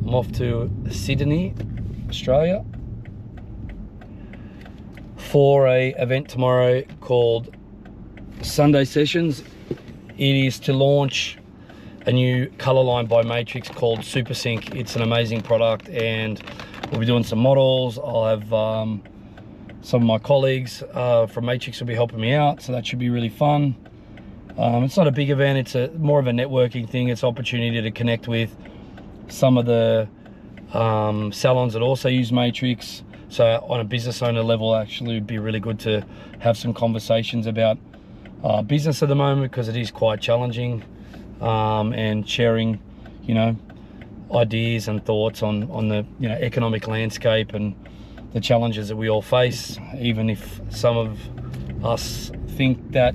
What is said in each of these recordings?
I'm off to Sydney, Australia for a event tomorrow called Sunday Sessions. It is to launch a new color line by Matrix called Super Sync. It's an amazing product, and we'll be doing some models. I'll have some of my colleagues from Matrix will be helping me out, so that should be really fun. It's not a big event, it's more of a networking thing. It's an opportunity to connect with some of the salons that also use Matrix. So on a business owner level, actually it'd be really good to have some conversations about business at the moment, because it is quite challenging, and sharing, you know, ideas and thoughts on the, you know, economic landscape and the challenges that we all face. Even if some of us think that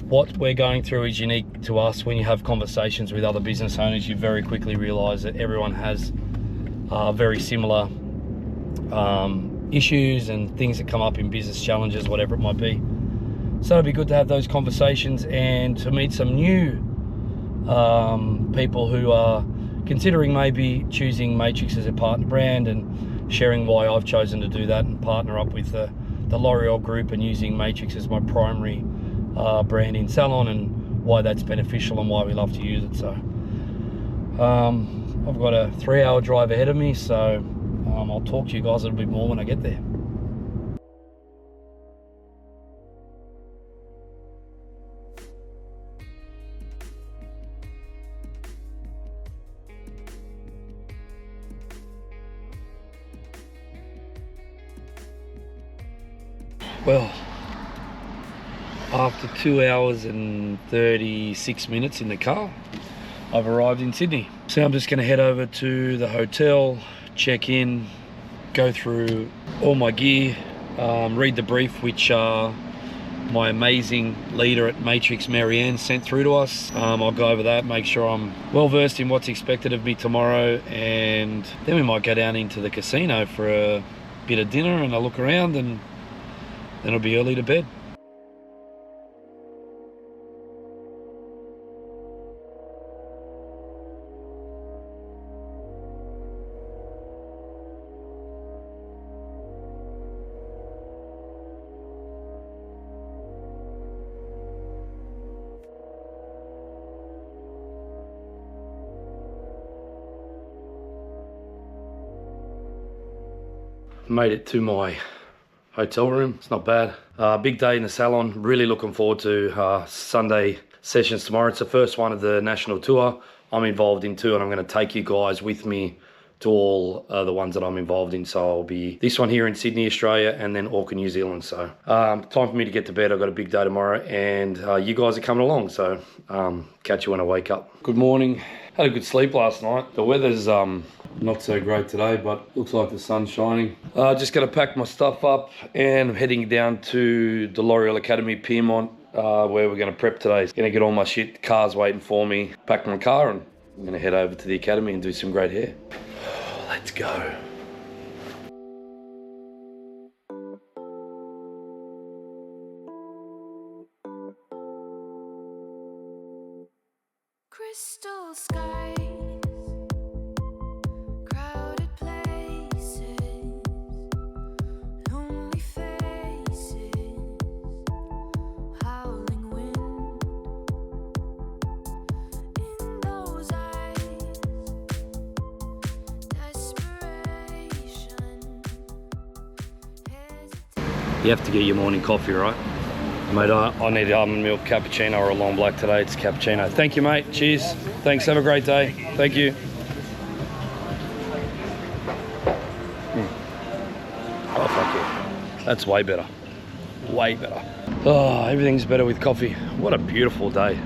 what we're going through is unique to us, when you have conversations with other business owners, you very quickly realize that everyone has very similar issues and things that come up in business, challenges, whatever it might be. So it'd be good to have those conversations and to meet some new people who are considering maybe choosing Matrix as a partner brand, and sharing why I've chosen to do that and partner up with the L'Oreal group and using Matrix as my primary brand in salon, and why that's beneficial and why we love to use it. So I've got a 3-hour drive ahead of me, so I'll talk to you guys a little bit more when I get there. Well, after 2 hours and 36 minutes in the car, I've arrived in Sydney. So I'm just going to head over to the hotel, check in, go through all my gear, read the brief which my amazing leader at Matrix, Marianne, sent through to us. I'll go over that, make sure I'm well versed in what's expected of me tomorrow, and then we might go down into the casino for a bit of dinner and a look around, and then it'll be early to bed. Made it to my hotel room. It's not bad. Big day in the salon. Really looking forward to Sunday Sessions tomorrow. It's the first one of the national tour I'm involved in too, and I'm going to take you guys with me to all the ones that I'm involved in. So I'll be this one here in Sydney, Australia, and then Auckland, New Zealand. So time for me to get to bed. I've got a big day tomorrow, and you guys are coming along. So catch you when I wake up. Good morning. Had a good sleep last night. The weather's not so great today, but looks like the sun's shining. Just gonna pack my stuff up, and I'm heading down to the L'Oreal Academy, Piermont, where we're gonna prep today. Gonna get all my shit, car's waiting for me, pack my car, and I'm gonna head over to the academy and do some great hair. Let's go. Crystal skies, crowded places, lonely faces, howling wind in those eyes, desperation, hesitation. You have to get your morning coffee, right? Mate, I need almond milk cappuccino or a long black today. It's cappuccino. Thank you, mate. Cheers. Thanks. Have a great day. Thank you. Oh, fuck yeah. That's way better. Way better. Oh, everything's better with coffee. What a beautiful day.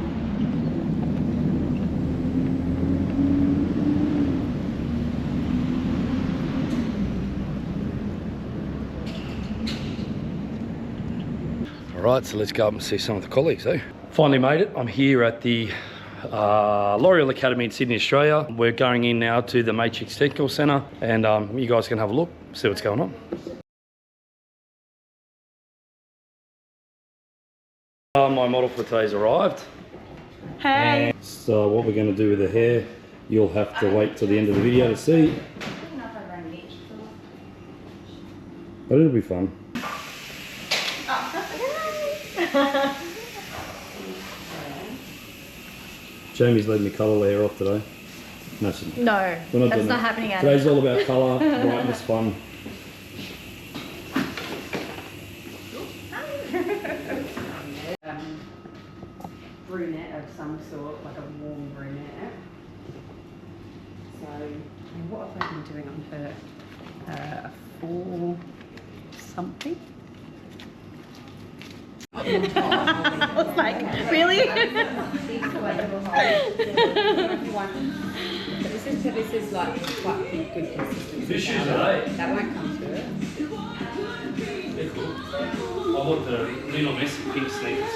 All right, so let's go up and see some of the colleagues, eh? Finally made it. I'm here at the L'Oreal Academy in Sydney, Australia. We're going in now to the Matrix Technical Centre, and you guys can have a look, see what's going on. My model for today's arrived. Hey. So what we're going to do with the hair you'll have to wait till the end of the video to see. But it'll be fun. Jamie's letting me colour the hair off today. No, she's not. No, We're not that's doing not that. happening, Adam. Today's all about colour, brightness, fun. Brunette of some sort, like a warm brunette. So, and what have I been doing on her? A 4 something. I was like, really? This is like quite good consistency. This is That won't come to it. They're cool. I want the Lionel Messi pink sneakers.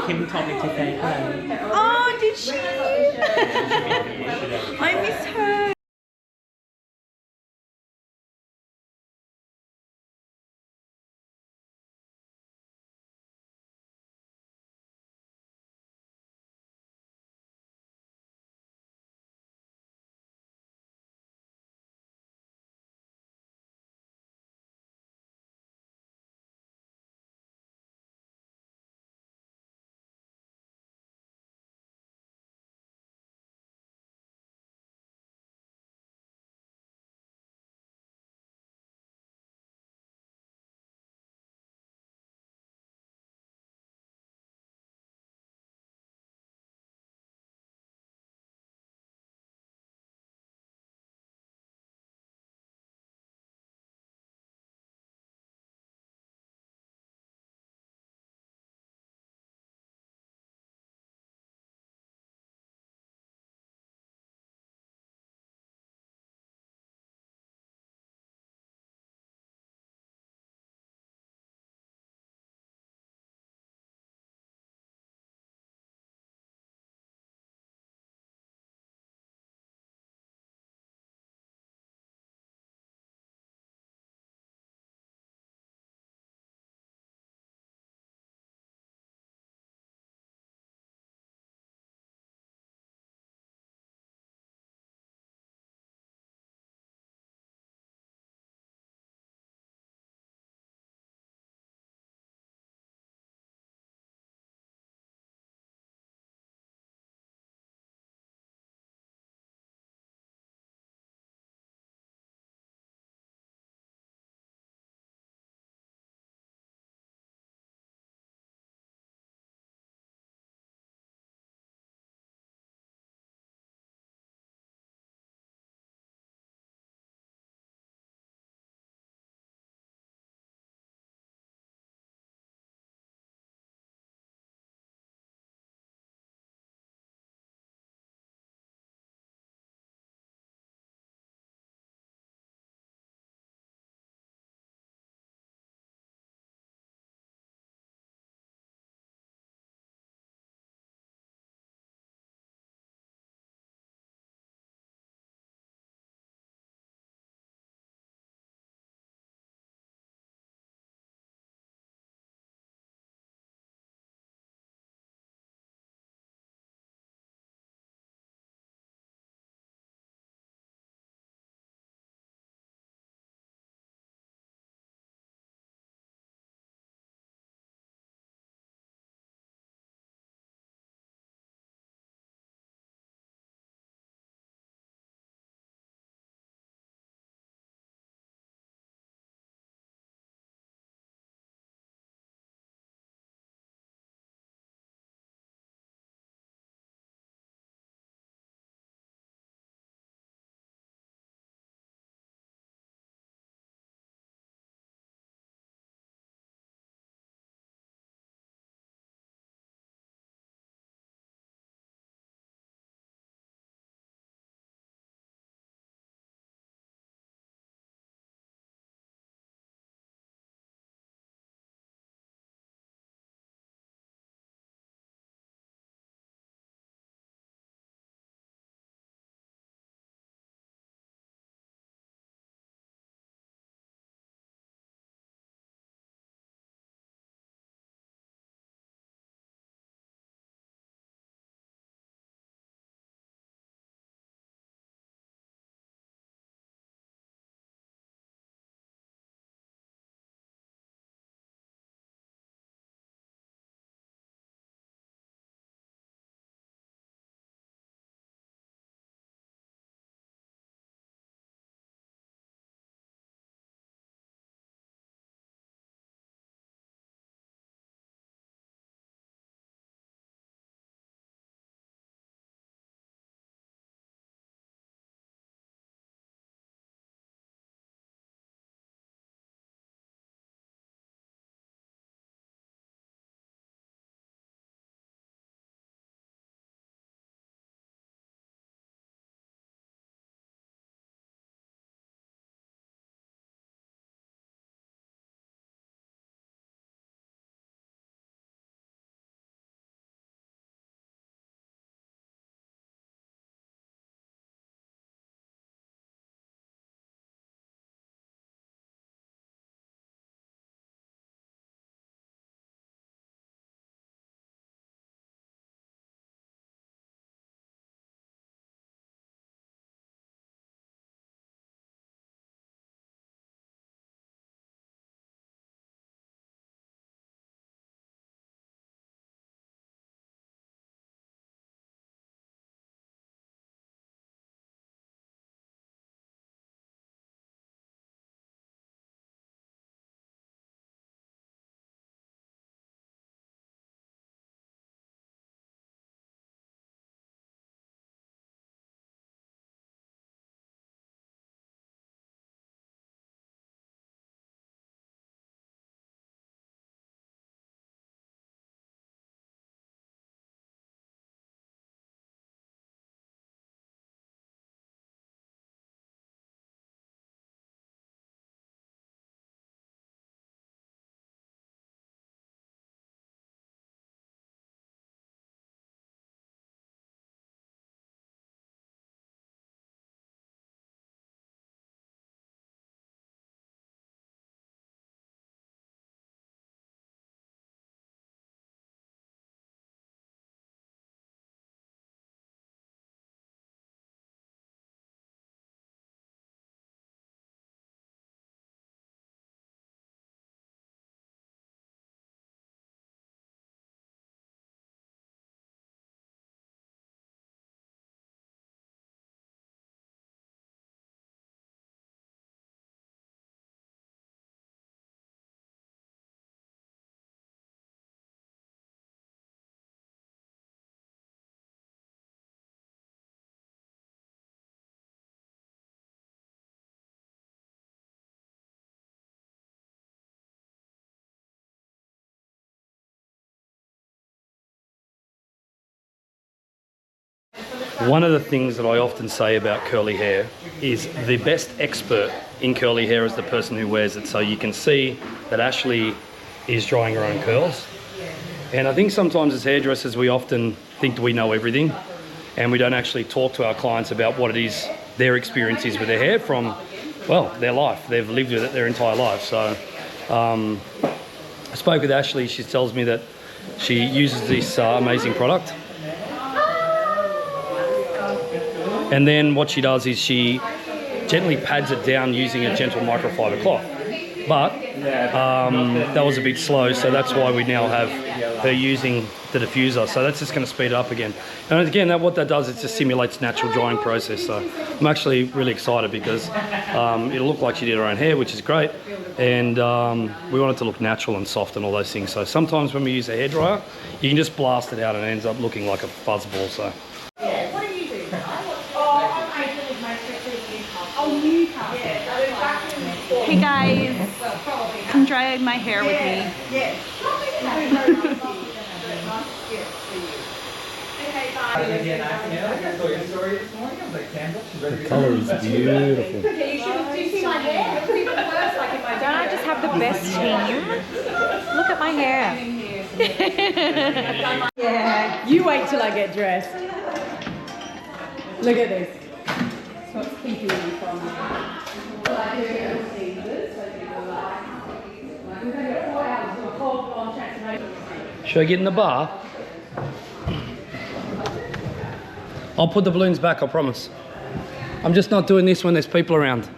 Kim told me to say hello. Oh, did she? I miss her. One of the things that I often say about curly hair is the best expert in curly hair is the person who wears it. So you can see that Ashley is drying her own curls. And I think sometimes as hairdressers, we often think that we know everything and we don't actually talk to our clients about what it is their experience is with their hair from, well, their life. They've lived with it their entire life. So I spoke with Ashley. She tells me that she uses this amazing product. And then what she does is she gently pads it down using a gentle microfiber cloth. But that was a bit slow, so that's why we now have her using the diffuser. So that's just going to speed it up again. And again, what that does is just simulates natural drying process. So I'm actually really excited because it'll look like she did her own hair, which is great. And we want it to look natural and soft and all those things. So sometimes when we use a hairdryer, you can just blast it out and it ends up looking like a fuzzball. So. Hey guys, come dry my hair with me. The colour is beautiful. Don't I just have the best team? Look at my hair. Yeah, you wait till I get dressed. Look at this. So it's keeping me from. Should I get in the bar? I'll put the balloons back, I promise. I'm just not doing this when there's people around.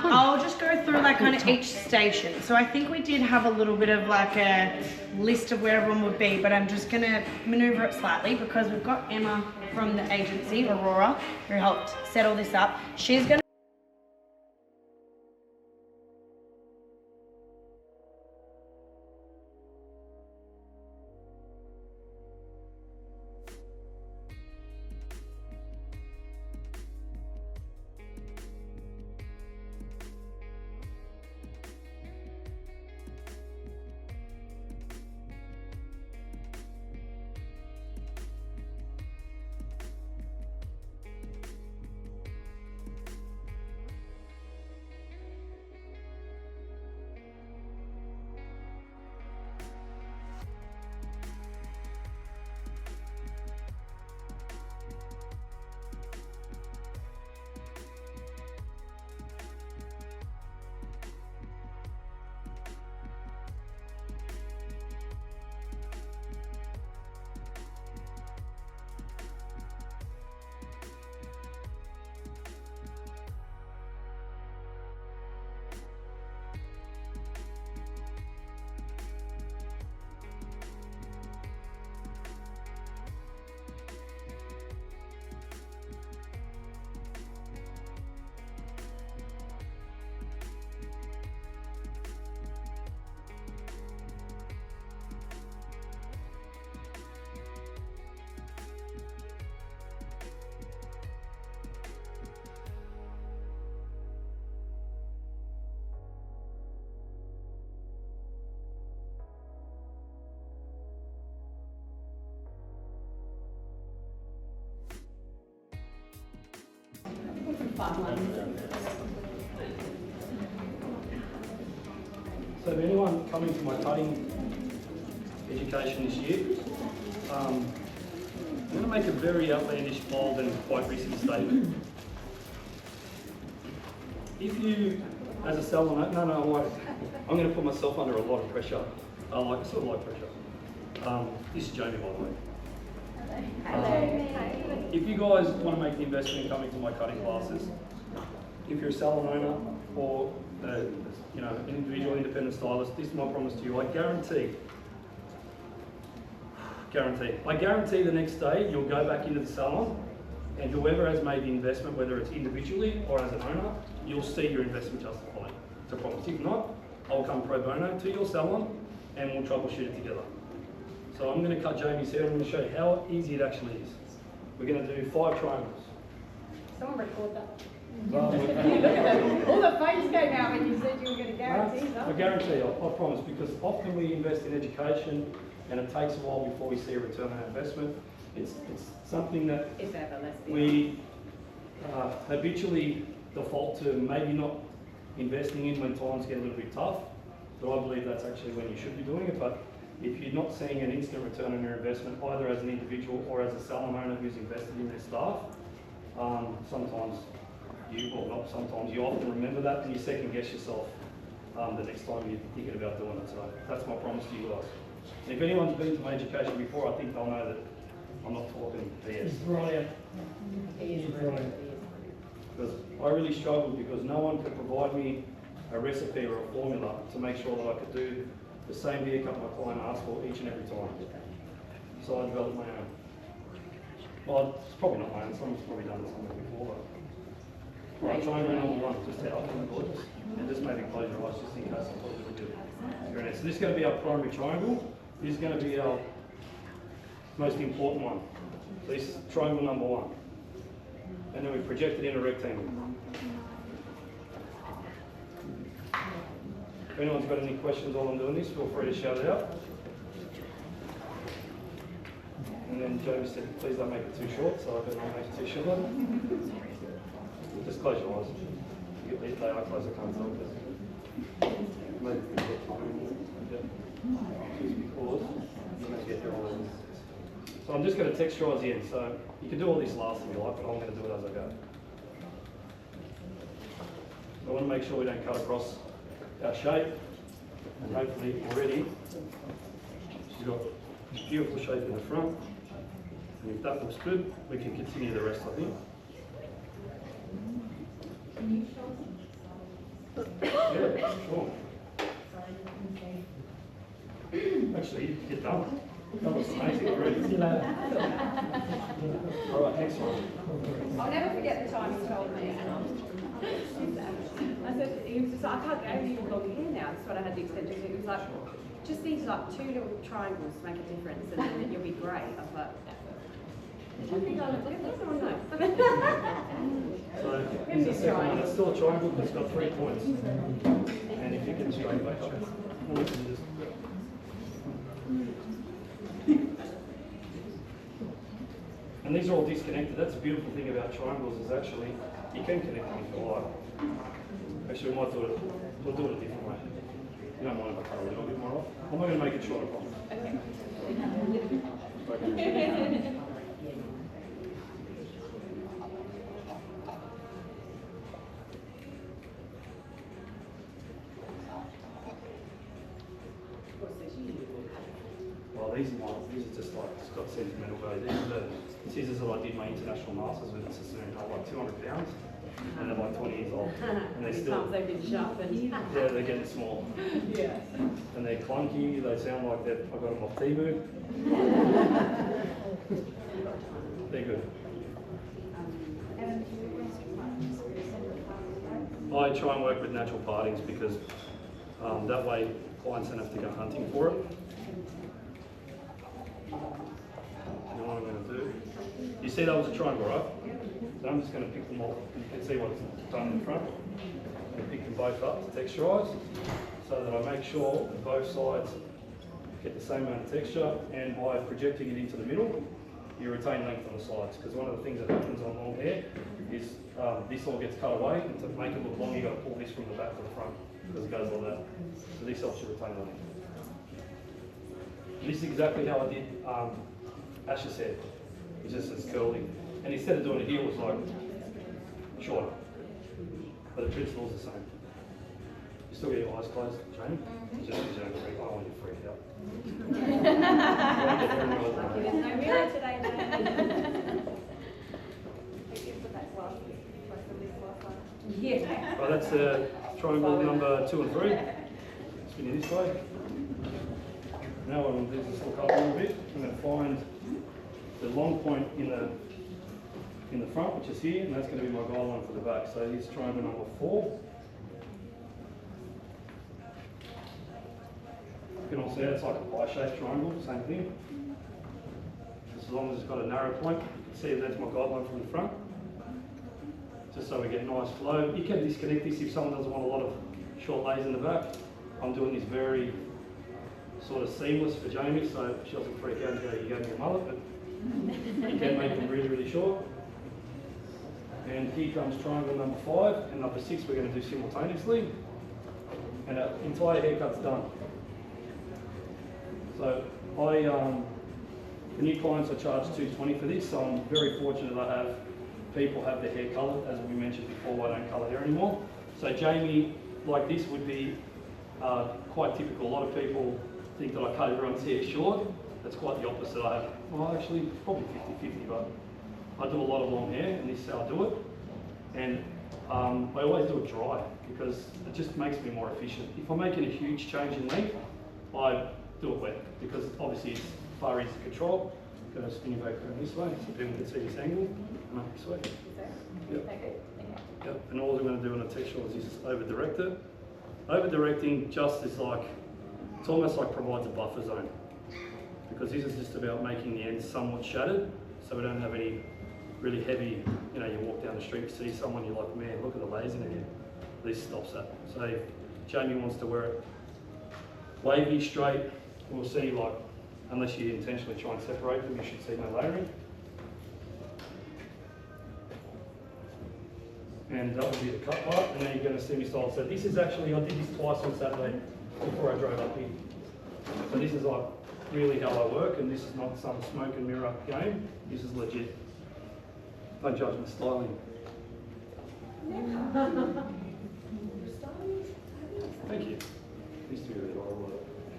So I'll just go through like kind of each station. So I think we did have a little bit of like a list of where everyone would be, but I'm just gonna maneuver it slightly because we've got Emma from the agency, Aurora, who helped set all this up. She's gonna So if anyone coming to my cutting education this year, I'm going to make a very outlandish, bold and quite recent statement. if you, as a salon, I'm going to put myself under a lot of pressure. I sort of like pressure. This is Jamie, by the way. If you guys want to make the investment in coming to my cutting classes, if you're a salon owner or an individual independent stylist, this is my promise to you. I guarantee the next day you'll go back into the salon, and whoever has made the investment, whether it's individually or as an owner, you'll see your investment justified. It's a promise. If not, I'll come pro bono to your salon and we'll troubleshoot it together. So I'm going to cut Jamie's hair and I'm going to show you how easy it actually is. We're going to do 5 triangles. Someone record that. Well, Look at that. All the face came out when you said you were going to guarantee I something. guarantee, I promise, because often we invest in education and it takes a while before we see a return on investment. It's something that If ever, let's be we habitually default to maybe not investing in when times get a little bit tough, but I believe that's actually when you should be doing it. But if you're not seeing an instant return on your investment, either as an individual or as a salon owner who's invested in their staff, sometimes you often remember that and you second guess yourself the next time you're thinking about doing it. So that's my promise to you guys. And if anyone's been to my education before, I think they'll know that I'm not talking BS. Because I really struggled because no one could provide me a recipe or a formula to make sure that I could do the same haircut my client asked for each and every time. So I developed my own. Well, it's probably not my own, someone's probably done it somewhere before, but. Right, triangle number 1, just out and gorgeous. And just maybe close your eyes just in case I put a little bit of here. So this is going to be our primary triangle. This is going to be our most important one. So this is triangle number 1. And then we project it in a rectangle. If anyone's got any questions while I'm doing this, feel free to shout it out. And then Jamie said, please don't make it too short, so I better not make it too short. Just close your eyes. If they are closed, I can't tell. Maybe so I'm just going to texturize the end. So you can do all this last if you like, but I'm going to do it as I go. I want to make sure we don't cut across our shape, and hopefully already you've got a beautiful shape in the front. And if that looks good, we can continue the rest, I think. Yeah, sure. Actually, you're done. That looks amazing already. All right, next one. I'll never forget the time he told me. I said, he was just like, I can't go even long hair now. That's what I had the extension to. He was like, just these like 2 little triangles make a difference and then you'll be great. I was like, I think I'll let someone know. So this is the second one. It's still a triangle, but it's got 3 points. And if you can straight back up, and these are all disconnected. That's the beautiful thing about triangles is actually you can connect them if you like. Actually, we might do it. We'll do it a different way. You don't mind if I cut a little bit more off? I'm not going to make it shorter, I promise. Okay. Well, these are just like, it's got sentimental value. These are the scissors that I did my international masters with in Sassoon. They're like 200 pounds and they're like 20 years old. And they're still, they've been sharpened. yeah, they're getting small. Yeah. And they're clunky, they sound like I got them off Temu. They're good. I try and work with natural partings because that way clients don't have to go hunting for it. You know what I'm going to do? You see that was a triangle, right? So I'm just going to pick them off. You can see what's done in the front. I'm going to pick them both up to texturise so that I make sure that both sides get the same amount of texture, and by projecting it into the middle, you retain length on the sides. Because one of the things that happens on long hair is this all gets cut away, and to make it look long, you've got to pull this from the back to the front because it goes like that. So this helps you retain length. This is exactly how I did Ash's hair. It's just as curly. And instead of doing it here, it was like shorter. but the principle's the same. You still get your eyes closed, Jamie? Just because you don't freak, I don't want you to freak out. Lucky there's no mirror today, man. Yeah. Right, that's triangle number 2 and 3. Spin it this way. Now what I'm going to do is just look up a little bit. I'm going to find the long point in the front, which is here, and that's going to be my guideline for the back. So here's triangle number 4. You can all see it's like a pie-shaped triangle, same thing. Just as long as it's got a narrow point, you can see that's my guideline from the front. Just so we get nice flow. You can disconnect this if someone doesn't want a lot of short lays in the back. I'm doing this very sort of seamless for Jamie, so she doesn't freak out and go, you gave me a mullet, but you can make them really, really short. And here comes triangle number 5 and number 6 we're going to do simultaneously. And our entire haircut's done. So for new clients I charge $220 for this, so I'm very fortunate I have people have their hair coloured. As we mentioned before, I don't colour hair anymore. So Jamie, like this, would be quite typical. A lot of people think that I cut everyone's hair short. That's quite the opposite. I have, well, actually, probably 50-50, but I do a lot of long hair, and this is how I do it. And I always do it dry because it just makes me more efficient. If I'm making a huge change in length, I do it wet because obviously it's far easier to control. I'm going to spin you back around this way so people can see this angle. And up this way. Yep. Yep. And all we're going to do on a textural is just over direct it. Over directing just is like, it's almost like provides a buffer zone. Because this is just about making the ends somewhat shattered so we don't have any really heavy, you know, you walk down the street, you see someone, you're like, man, look at the layers in here. This stops that. So if Jamie wants to wear it wavy, straight, we'll see, like, unless you intentionally try and separate them, you should see no layering. And that will be the cut part, and then you're going to see me style. So this is actually, I did this twice on Saturday before I drove up here. So this is like really how I work, and this is not some smoke and mirror game. This is legit. Don't judge my styling. Thank you. Used to be really horrible.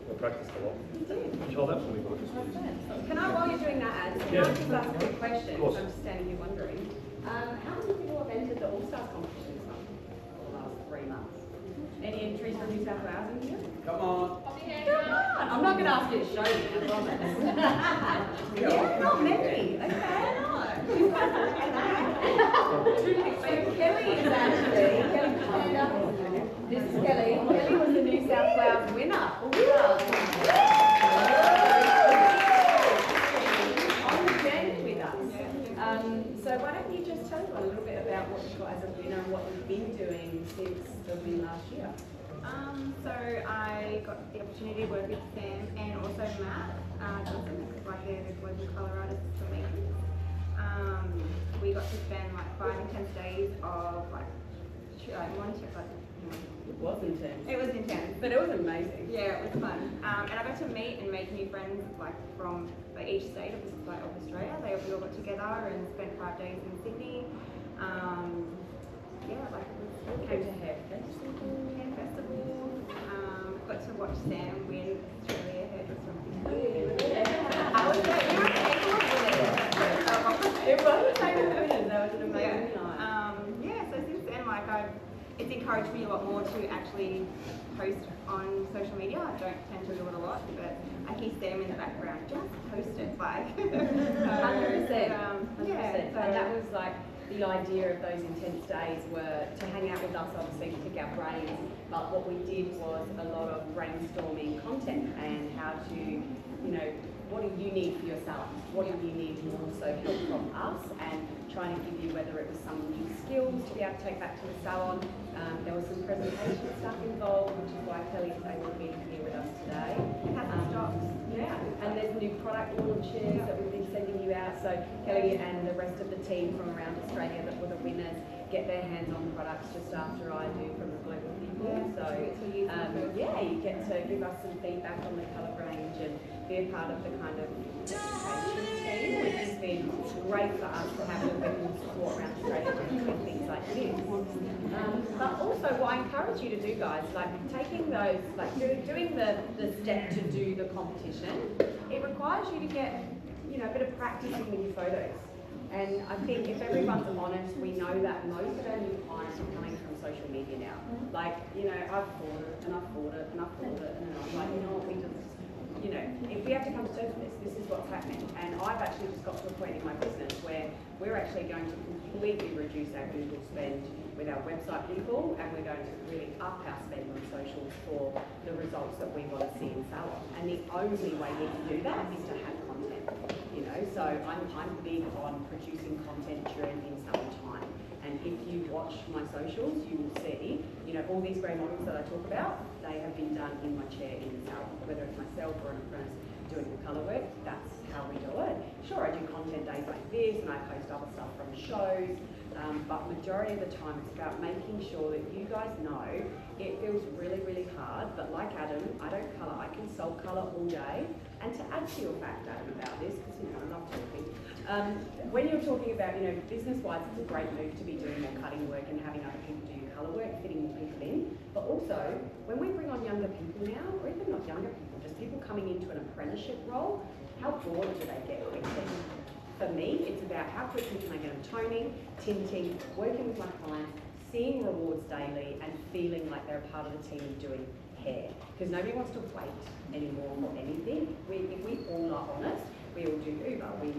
I practiced a lot. Would you hold that for me, Marcus, please? Can I, while you're doing that, Ad, can Yeah. I just ask a quick question? Of course. I'm just standing here wondering. How many people have entered the All-Stars competition this month? For the last 3 months? Any entries from New South Wales in here? Come on. Come on! I'm not going to ask you to show me, I promise. Yeah, not many. Okay. So Kelly is actually, Kelly, stand up. This is Kelly. Kelly was the New South Wales winner. On the journey with us. So why don't you just tell everyone a little bit about what you guys have, you know, what you've been doing since the win last year. So I got the opportunity to work with Sam and also Matt Johnson, because like they're the global colour artists for me. We got to spend like 5 intense days of like one trip. It was intense. It was intense. But it was amazing. Yeah, it was fun. And I got to meet and make new friends like from each state of Australia. We all got together and spent 5 days in Sydney. Yeah, like it was really Came to good. Hair Festival. Hair Festival. Got to watch Sam win Australia Hairdresser. I was like, It was a favourite winners. That was an amazing yeah. night. Yeah, so since then, like it's encouraged me a lot more to actually post on social media. I don't tend to do it a lot, but I hear Sam in the background, just post it, like. 100%. Yeah, so And that was like the idea of those intense days were to hang out with us, obviously, to pick our brains. But what we did was a lot of brainstorming content and how to, you know, what do you need for your salon? What do you need to also help from us? And trying to give you whether it was some new skills to be able to take back to the salon. There was some presentation stuff involved, which is why Kelly is able to be here with us today. Yeah, and there's new product launches that we've been sending you out. So Kelly and the rest of the team from around Australia that were the winners get their hands on products just after I do from the global people. So yeah, you get to give us some feedback on the colour range and be a part of the kind of education team, which has been great for us to have the people support around Australia doing things like this. But also what I encourage you to do, guys, like taking those, like doing the step to do the competition, it requires you to get, you know, a bit of practicing with your photos. And I think if everyone's honest, we know that most of our new clients are coming from social media now. Like, you know, I've thought it and I've thought it and I've thought it, and then I'm like, you know what, we just, you know, if we have to come to terms with this is what's happening. And I've actually just got to a point in my business where we're actually going to completely reduce our Google spend with our website people, and we're going to really up our spend on socials for the results that we want to see in salon. And the only way you can do that is to have content, you know. So I'm big on producing content during in-salon time. And if you watch my socials, you will see, you know, all these grey models that I talk about, they have been done in my chair in the salon, whether it's myself or an apprentice doing the colour work. That's how we do it. Sure, I do content days like this, and I post other stuff from shows. But majority of the time it's about making sure that you guys know it feels really, really hard, but like Adam, I don't colour, I can sell colour all day. And to add to your fact, Adam, about this, because you know, I love talking, when you're talking about, you know, business-wise, it's a great move to be doing more cutting work and having other people do your colour work, fitting more people in. But also, when we bring on younger people now, or even not younger people, just people coming into an apprenticeship role, how bored do they get quickly? For me, it's about how quickly can I get them toning, tinting, working with my clients, seeing rewards daily, and feeling like they're a part of the team doing hair. Because nobody wants to wait anymore for anything. If we all are honest, we all do Uber. We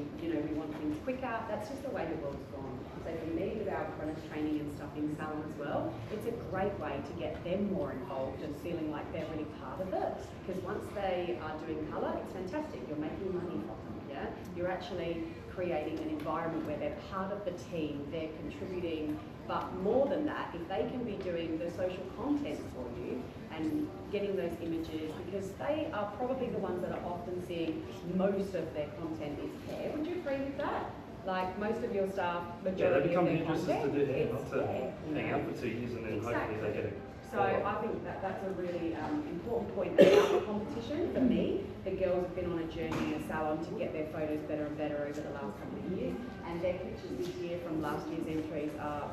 want things quicker. That's just the way the world's gone. So for me, with our apprentice training and stuff in salon as well, it's a great way to get them more involved and feeling like they're really part of it. Because once they are doing colour, it's fantastic. You're making money from them. Yeah, you're actually creating an environment where they're part of the team, they're contributing, but more than that, if they can be doing the social content for you and getting those images, because they are probably the ones that are often seeing most of their content is hair. Would you agree with that? Like most of your staff, majority of their content, to do hair, not to hair, hang out for 2 years and then hopefully they get it. So I think that that's a really important point about the competition. For me, the girls have been on a journey in a salon to get their photos better and better over the last couple of years, and their pictures this year from last year's entries are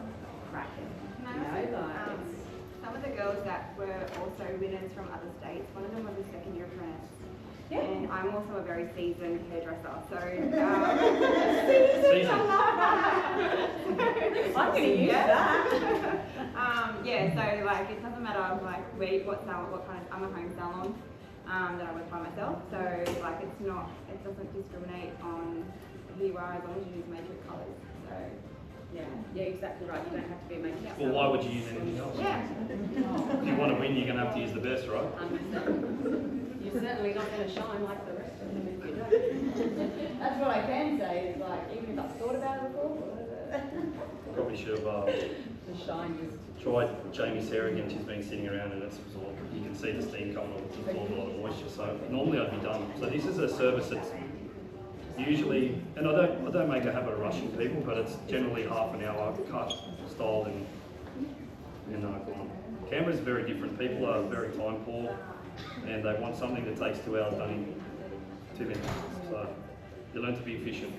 cracking. Can I also, some of the girls that were also winners from other states, one of them was a second year apprentice. Yeah. And I'm also a very seasoned hairdresser, so Season. I'm going to use that. yeah, so like it doesn't matter like what salon, what kind of, I'm a home salon that I work by myself, so like it doesn't discriminate on who you are as long as you use matrix colours. So Yeah, exactly right. You don't have to be a makeup. Well, why would you use anything else? yeah. If you want to win, you're going to have to use the best, right? You're certainly not going to shine like the rest of them if you don't. That's what I can say, is like, even if I've thought about it before, Probably should have the shine just... tried Jamie's hair again. She's been sitting around and it's absorbed. You can see the steam coming off. It's absorbed a lot of moisture. So normally I'd be done. So this is a service that's usually, and I don't make a habit of rushing people, but it's generally half an hour cut, styled, and gone. Canberra's very different. People are very time poor, and they want something that takes 2 hours done in 2 minutes. So you learn to be efficient.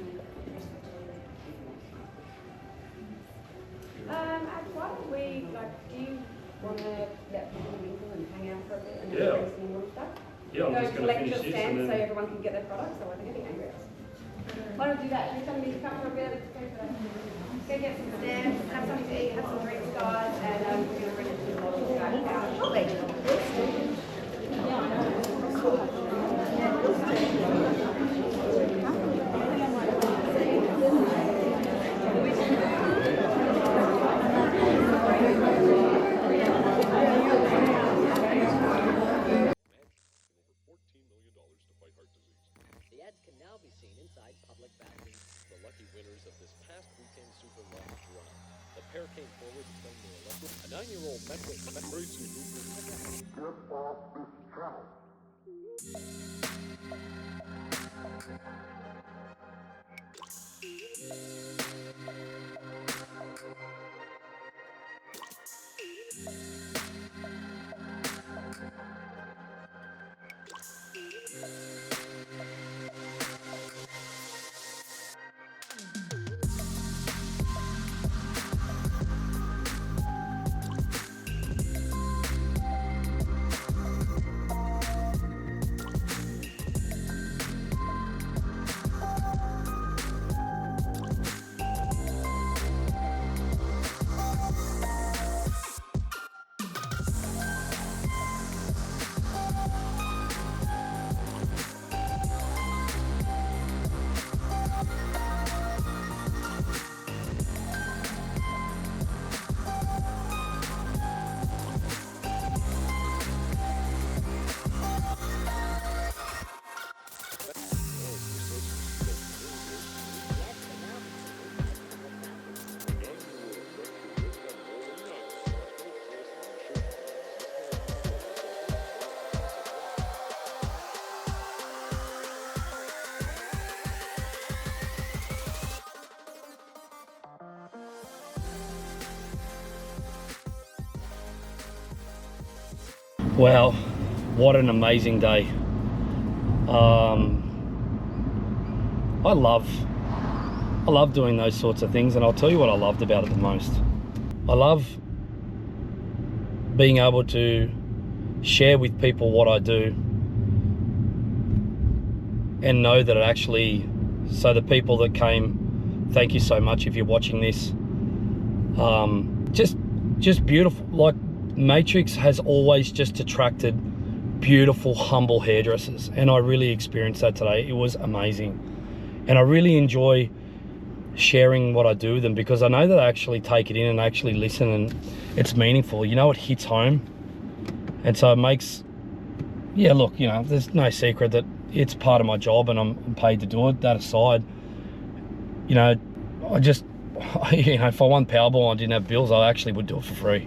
Why don't we, like, do you want to let people mingle and hang out for a bit and Yeah. have some more stuff? Yeah, I'm Go just going to collect finish your this stand and so then... everyone can get their products, so I think I'd be angry. Why don't we do that? Should we tell me to come for a bit? Let's go for that. Go get some stamps, have something to eat, have some drinks, guys, and we're going to bring it to the models back out shortly. The ads can now be seen inside public bathrooms. The lucky winners of this past weekend Super Lotto draw. The pair came forward to claim their electric. A 9-year-old met with Wow, what an amazing day. I love doing those sorts of things, and I'll tell you what I loved about it the most. I love being able to share with people what I do and know that it actually, so the people that came, thank you so much if you're watching this. Just beautiful. Like, Matrix has always just attracted beautiful, humble hairdressers, and I really experienced that today. It was amazing, and I really enjoy sharing what I do with them, because I know that I actually take it in and actually listen, and it's meaningful. You know, it hits home, and so it makes, yeah, look, you know, there's no secret that it's part of my job and I'm paid to do it. That aside, you know, you know, if I won Powerball and I didn't have bills, I actually would do it for free,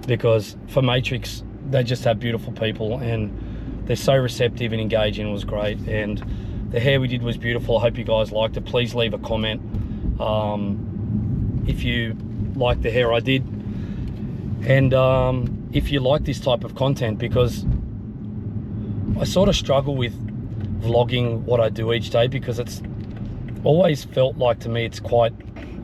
because for Matrix, they just have beautiful people and they're so receptive and engaging. It was great, and the hair we did was beautiful. I hope you guys liked it. Please leave a comment if you like the hair I did, and if you like this type of content, because I sort of struggle with vlogging what I do each day, because it's always felt like, to me, it's quite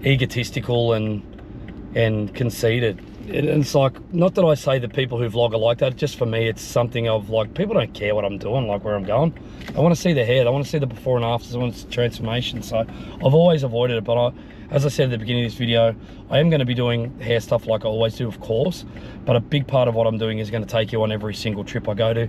egotistical and conceited. And it's like, not that I say that people who vlog are like that, just for me it's something of like, people don't care what I'm doing, like where I'm going. I want to see the hair, I want to see the before and afters, I want to see transformation. So I've always avoided it, but as I said at the beginning of this video, I am going to be doing hair stuff like I always do, of course, but a big part of what I'm doing is going to take you on every single trip I go to.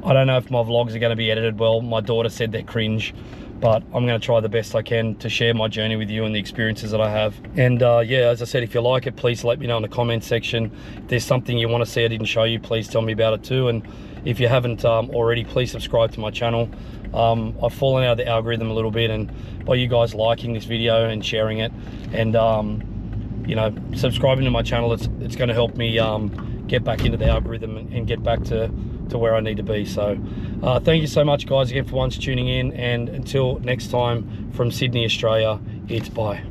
I don't know if my vlogs are going to be edited well. My daughter said they're cringe, but I'm going to try the best I can to share my journey with you and the experiences that I have. And yeah, as I said, if you like it, please let me know in the comment section. If there's something you want to see I didn't show you, please tell me about it too. And if you haven't already, please subscribe to my channel. I've fallen out of the algorithm a little bit, and by you guys liking this video and sharing it and you know, subscribing to my channel, it's going to help me get back into the algorithm and get back to where I need to be. So thank you so much, guys, again for once tuning in, and until next time, from Sydney, Australia, it's bye.